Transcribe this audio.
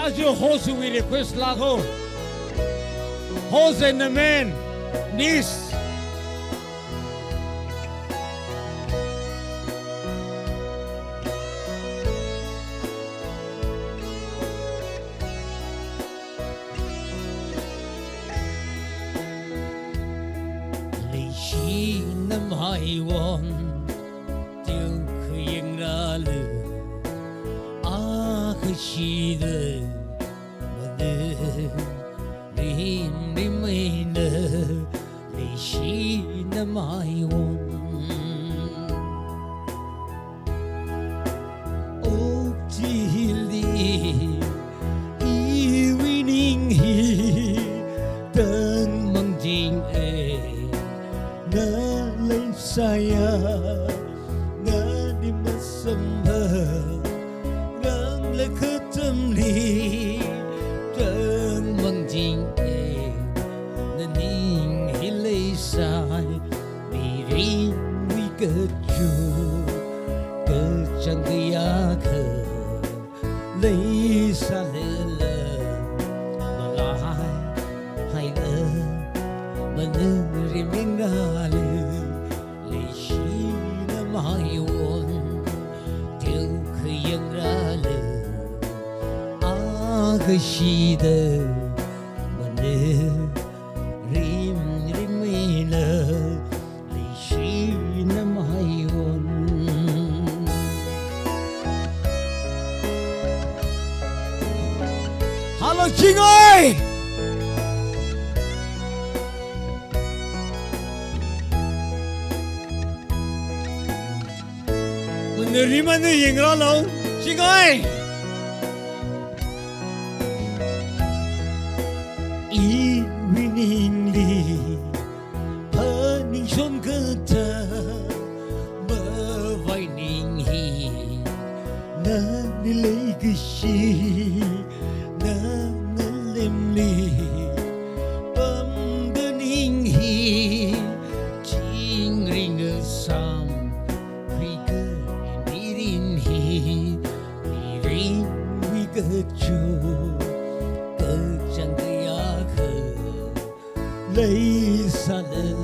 Lazio hosu we request lago. Hose in the man. Nis. Lý năm hai won tiêu khuyên ra lư a khshi de made rin đi mây nơ lý năm hai won ô chi li i winning hi tân mang jing e na lấy saya na di masamha ngang le khatam li tang mang jing e na ning hi lấy sai mi ri wi ka chu ka chang ya kha lấy sa le le ma lai hai le ma ne ri ming na mai won tiêu khuyên ra lời a khshi de mane rim rim mena li shi na mai won Hello King ơi. Người đi mà người nhìn ra luôn, chị ơi. I winning li, paning som kata, mawai ning hi, na nilai gishi, na ngalem li, pam ganing hi, ching ring sam. Chu cơ chẳng ya khờ lấy xa lên